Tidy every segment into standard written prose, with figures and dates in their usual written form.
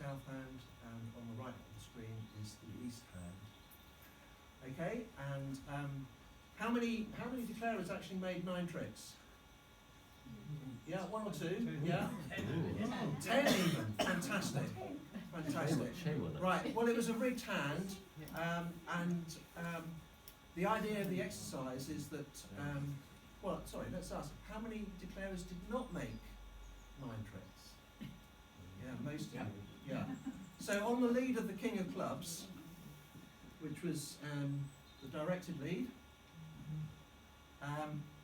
south hand, and on the right of the screen is the east hand. Okay, and how many declarers actually made 9 tricks? Yeah, 1 or 2. Yeah, 10 even. Fantastic, fantastic. Right. Well, it was a rigged hand, and the idea of the exercise is that. Well, sorry. Let's ask. How many declarers did not make 9 tricks? Yeah, most of you. Yeah. So on the lead of the King of Clubs, which was the directed lead,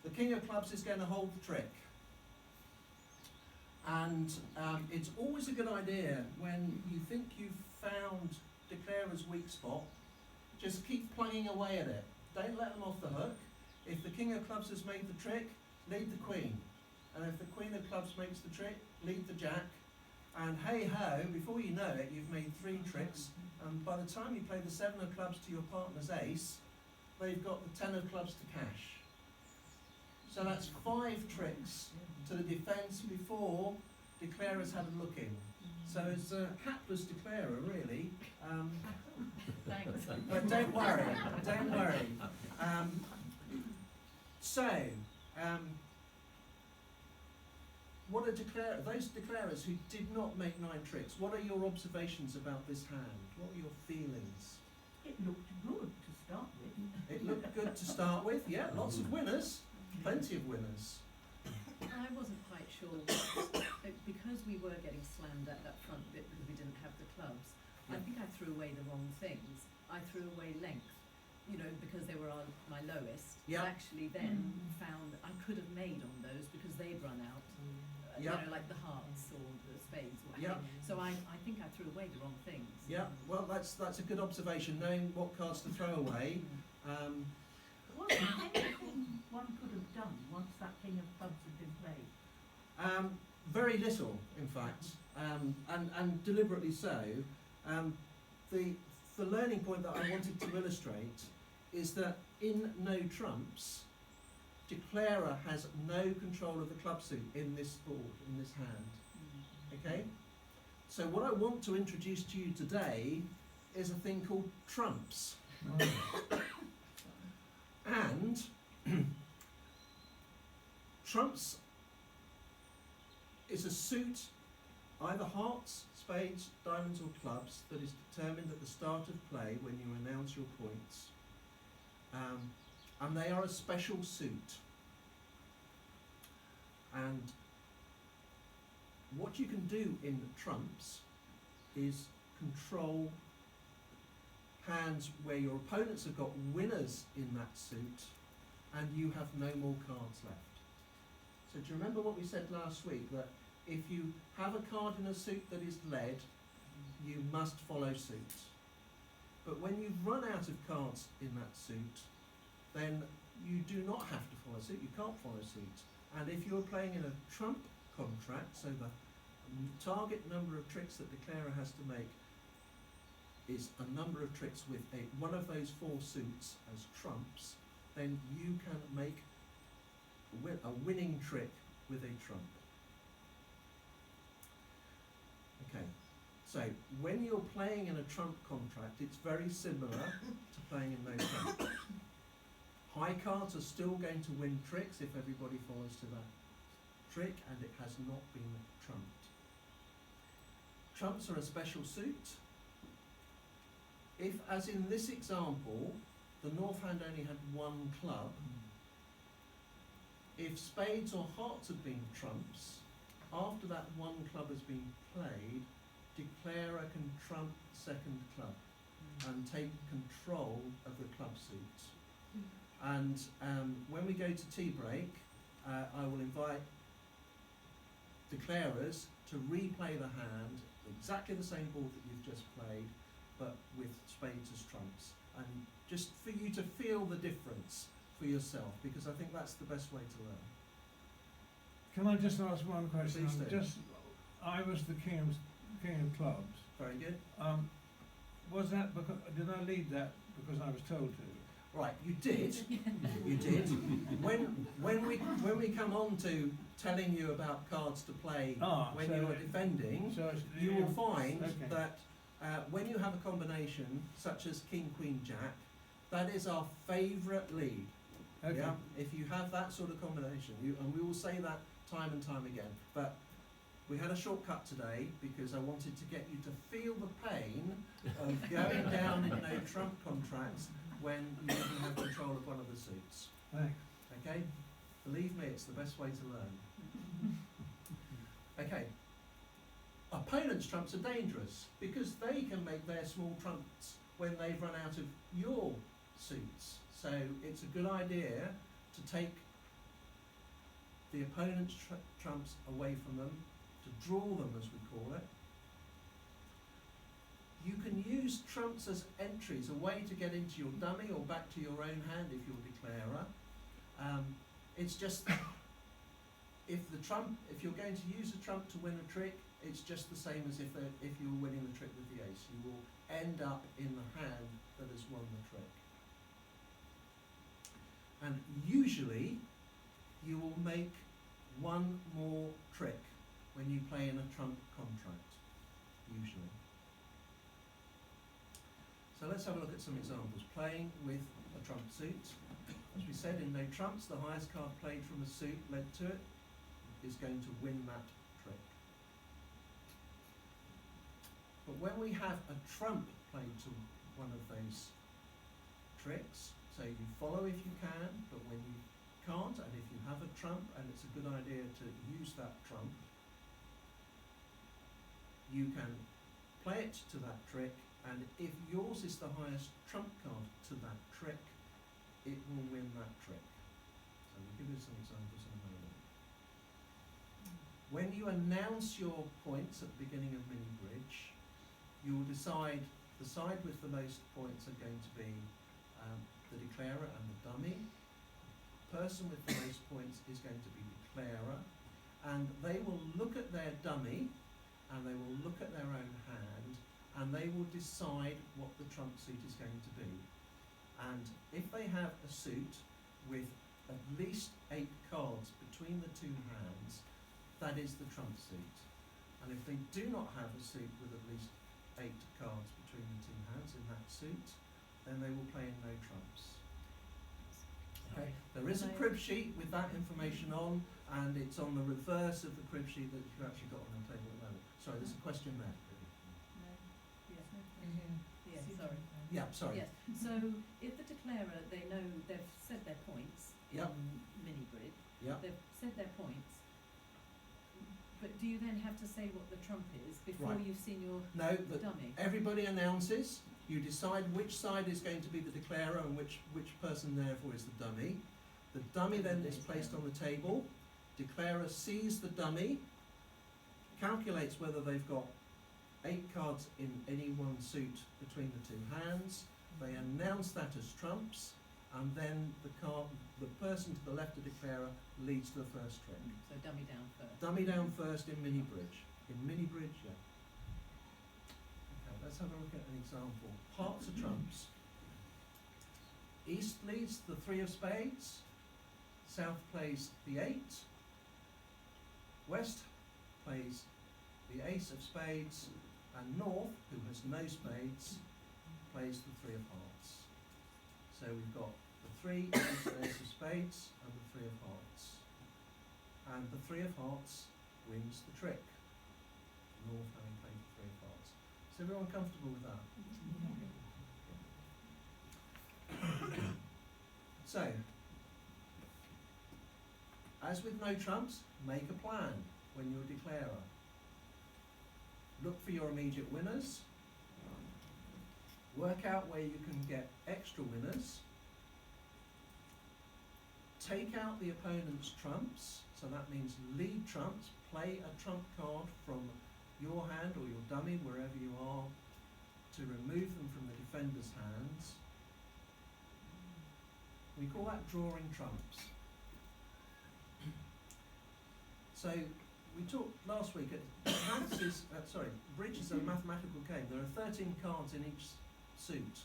the King of Clubs is going to hold the trick. And it's always a good idea when you think you've found declarer's weak spot, just keep plugging away at it. Don't let them off the hook. If the King of Clubs has made the trick, lead the Queen. And if the Queen of Clubs makes the trick, lead the Jack. And hey ho, before you know it, you've made 3 tricks. And by the time you play the 7 of clubs to your partner's ace, they've got the 10 of clubs to cash. So that's 5 tricks to the defence before declarers had a look in. So it's a hapless declarer, really. Thanks. But don't worry, don't worry. What are those declarers who did not make 9 tricks, what are your observations about this hand? What are your feelings? It looked good to start with. It looked good to start with, yeah, lots of winners, plenty of winners. I wasn't quite sure because we were getting slammed at that front bit because we didn't have the clubs. Yeah. I think I threw away the wrong things. I threw away length, because they were on my lowest. Yeah. I actually then found I could have made on those because they'd run out. Yeah. Like the hearts or the spades. Or Yeah. So I think I threw away the wrong things. Yeah, well, that's a good observation, knowing what cards to throw away. What was anything one could have done once that King of Clubs had been played? Very little, in fact, and deliberately so. The learning point that I wanted to illustrate is that in no trumps, declarer has no control of the club suit in this board, in this hand. Okay? So what I want to introduce to you today is a thing called trumps. And trumps is a suit, either hearts, spades, diamonds or clubs, that is determined at the start of play when you announce your points. And they are a special suit. And what you can do in trumps is control hands where your opponents have got winners in that suit and you have no more cards left. So do you remember what we said last week, that if you have a card in a suit that is led, you must follow suit. But when you've run out of cards in that suit, then you do not have to follow suit, you can't follow suit. And if you're playing in a trump contract, so the target number of tricks that declarer has to make is a number of tricks with one of those 4 suits as trumps, then you can make a winning trick with a trump. Okay, so when you're playing in a trump contract, it's very similar to playing in no trump. High cards are still going to win tricks if everybody follows to that trick and it has not been trumped. Trumps are a special suit. If, as in this example, the north hand only had 1 club, if spades or hearts had been trumps, after that 1 club has been played, declarer can trump second club and take control of the club suit. And when we go to tea break, I will invite declarers to replay the hand, exactly the same board that you've just played, but with spades as trumps. And just for you to feel the difference for yourself, because I think that's the best way to learn. Can I just ask one question? Please do. I was the king of clubs. Very good. Was that because, did I lead that because I was told to? Right, you did. You did. When we come on to telling you about cards to play when so you are defending, So it's, you will find okay. that when you have a combination such as King, Queen, Jack, that is our favourite lead. Okay. Yeah, if you have that sort of combination, and we will say that time and time again. But we had a shortcut today because I wanted to get you to feel the pain of going down in no trump contracts when you didn't have control of one of the suits. Thanks. Okay? Believe me, it's the best way to learn. Okay. Opponents' trumps are dangerous because they can make their small trumps when they've run out of your suits. So it's a good idea to take the opponent's trumps away from them, to draw them as we call it. You can use trumps as entries, a way to get into your dummy or back to your own hand if you're declarer. It's just if you're going to use a trump to win a trick, it's just the same as if you're winning the trick with the ace. You will end up in the hand that has won the trick. And usually you will make one more trick when you play in a trump contract, usually. So let's have a look at some examples. Playing with a trump suit. As we said, in no trumps, the highest card played from a suit led to it is going to win that trick. But when we have a trump played to one of those tricks, so you follow if you can, but when you can't, and if you have a trump and it's a good idea to use that trump, you can play it to that trick, and if yours is the highest trump card to that trick, it will win that trick. So we'll give you some examples in a moment. When you announce your points at the beginning of MiniBridge, you will decide the side with the most points are going to be the declarer and the dummy. The person with the most points is going to be declarer, and they will look at their dummy and they will look at their own hand and they will decide what the trump suit is going to be. And if they have a suit with at least 8 cards between the two hands, that is the trump suit. And if they do not have a suit with at least 8 cards between the two hands in that suit, then they will play in no trumps. Okay. There is a crib sheet with that information on, and it's on the reverse of the crib sheet that you've actually got on the table at the moment. Sorry, there's a question there. Yes, sorry. Yeah, sorry. Yes. So if the declarer, they know they've said their points Yep. in MiniBridge, Yeah. they've said their points, but do you then have to say what the trump is before Right. you've seen your No, dummy? everybody announces. You decide which side is going to be the declarer and which person therefore is the dummy. The dummy then is placed on the table. Declarer sees the dummy, calculates whether they've got 8 cards in any one suit between the two hands. They announce that as trumps, and then the person to the left of declarer leads to the first trick. So dummy down first. Dummy down first in MiniBridge. In MiniBridge, yeah. Okay, let's have a look at an example. Hearts are trumps. East leads the 3 of spades. South plays the 8. West plays the ace of spades. And North, who has no spades, plays the 3 of hearts. So we've got the 3, ace, and ace of spades, and the 3 of hearts. And the 3 of hearts wins the trick. North having played the 3 of hearts. Is everyone comfortable with that? So, as with no trumps, make a plan when you're a declarer. Look for your immediate winners. Work out where you can get extra winners. Take out the opponent's trumps, so that means lead trumps. Play a trump card from your hand or your dummy, wherever you are, to remove them from the defender's hands. We call that drawing trumps. So we talked last week. Bridge is a mathematical game. There are 13 cards in each suit.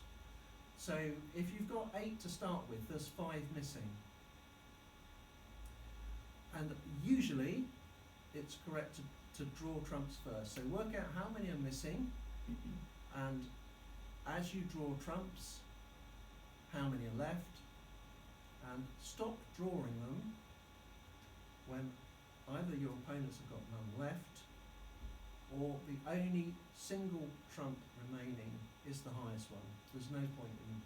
So if you've got 8 to start with, there's 5 missing. And usually it's correct to draw trumps first. So work out how many are missing, and as you draw trumps, how many are left, and stop drawing them when either your opponents have got none left, or the only single trump remaining is the highest one. There's no point in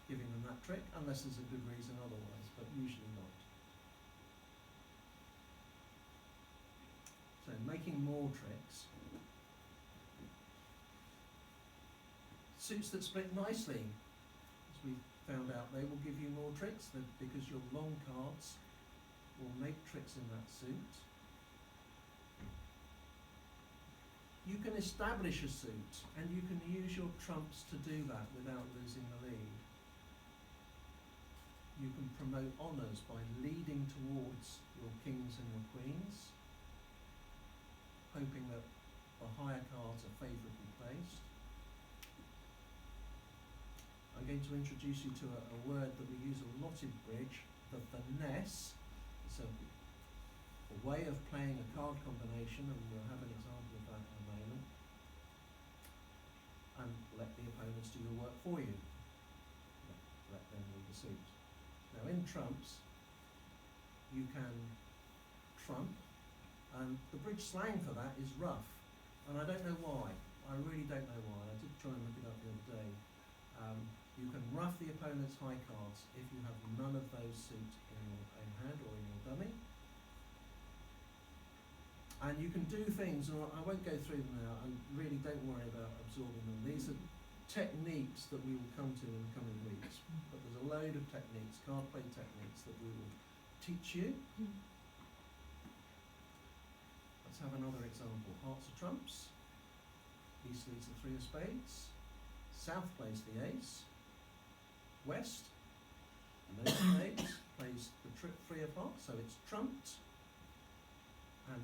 giving them that trick unless there's a good reason otherwise, but usually not. So making more tricks. Suits that split nicely, as we found out, they will give you more tricks because your long cards will make tricks in that suit. You can establish a suit and you can use your trumps to do that without losing the lead. You can promote honours by leading towards your kings and your queens, hoping that the higher cards are favourably placed. I'm going to introduce you to a word that we use a lot in bridge, the finesse. It's a way of playing a card combination, and we'll have an example of that in a moment. And let the opponents do your work for you. Let them lead the suit. Now in trumps, you can trump, and the bridge slang for that is rough. And I don't know why. I really don't know why. I did try and look it up the other day. You can rough the opponent's high cards if you have none of those suit in your own hand or in your dummy. And you can do things, and I won't go through them now, and really don't worry about absorbing them. These are techniques that we will come to in the coming weeks. But there's a load of techniques, card play techniques, that we will teach you. Let's have another example. Hearts of trumps. East leads the 3 of spades. South plays the ace. West, no spades, plays the 3 of hearts, so it's trumped. And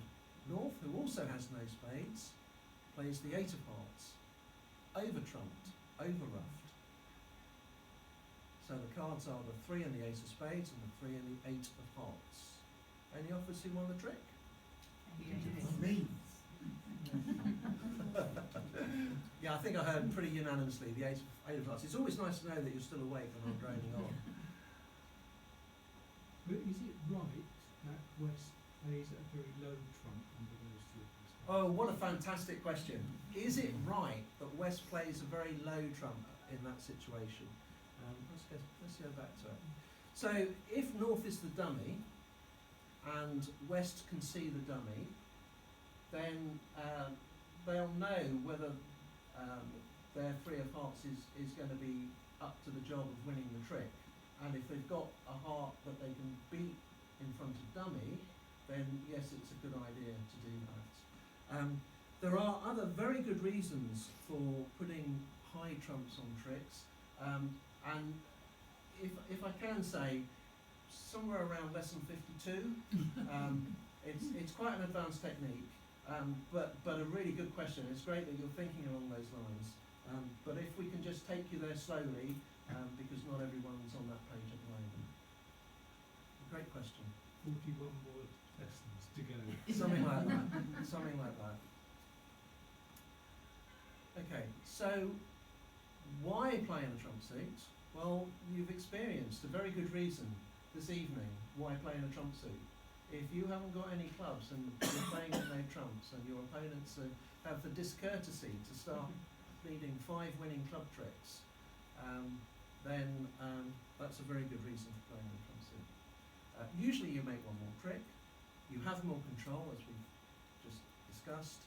North, who also has no spades, plays the 8 of hearts, over trumped, over ruffed. So the cards are the 3 and the ace of spades and the 3 and the 8 of hearts. Any offers who won the trick? Me. Yeah, I think I heard pretty unanimously the 8 of hearts. It's always nice to know that you're still awake and I'm droning on. But is it right that West plays at a very low trump under those two? Oh, what a fantastic question. Is it right that West plays a very low trump in that situation? Let's go back to it. So if North is the dummy and West can see the dummy, then they'll know whether their 3 of hearts is going to be up to the job of winning the trick. And if they've got a heart that they can beat in front of dummy, then yes, it's a good idea to do that. There are other very good reasons for putting high trumps on tricks. And if I can say, somewhere around lesson 52, it's quite an advanced technique. But a really good question. It's great that you're thinking along those lines. But if we can just take you there slowly, because not everyone's on that page at the moment. Great question. 41 more lessons to go. Something like that. Something like that. Okay, so why play in a trump suit? Well, you've experienced a very good reason this evening why play in a trump suit. If you haven't got any clubs and you're playing with no trumps and your opponents have the discourtesy to start leading 5 winning club tricks, then that's a very good reason for playing in a trump suit. Usually you make one more trick, you have more control as we've just discussed.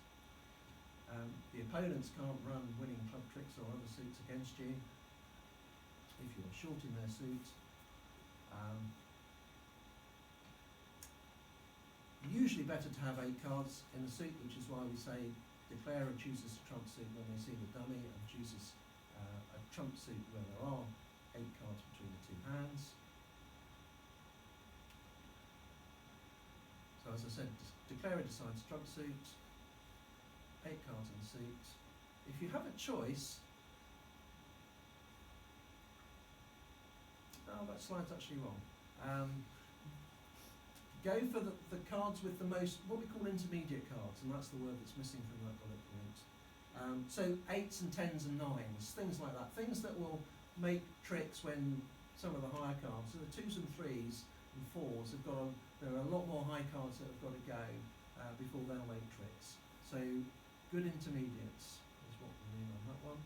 The opponents can't run winning club tricks or other suits against you if you're short in their suit. Usually better to have 8 cards in the suit, which is why we say declarer chooses a trump suit when they see the dummy and chooses a trump suit where there are 8 cards between the 2 hands. So as I said, declarer decides trump suit, 8 cards in the suit. If you have a choice, Oh, that slide's actually wrong. Go for the cards with the most, what we call intermediate cards, and that's the word that's missing from that bullet point. So 8s and 10s and 9s, things like that. Things that will make tricks when some of the higher cards, so the 2s and 3s and 4s have got, there are a lot more high cards that have got to go before they'll make tricks. So good intermediates is what we mean on that one.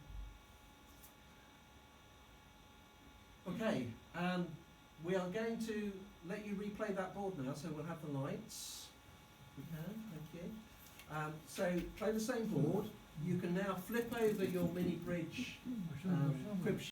Okay, we are going to let you replay that board now, so we'll have the lights. If we can, thank you. So play the same board. You can now flip over your MiniBridge crib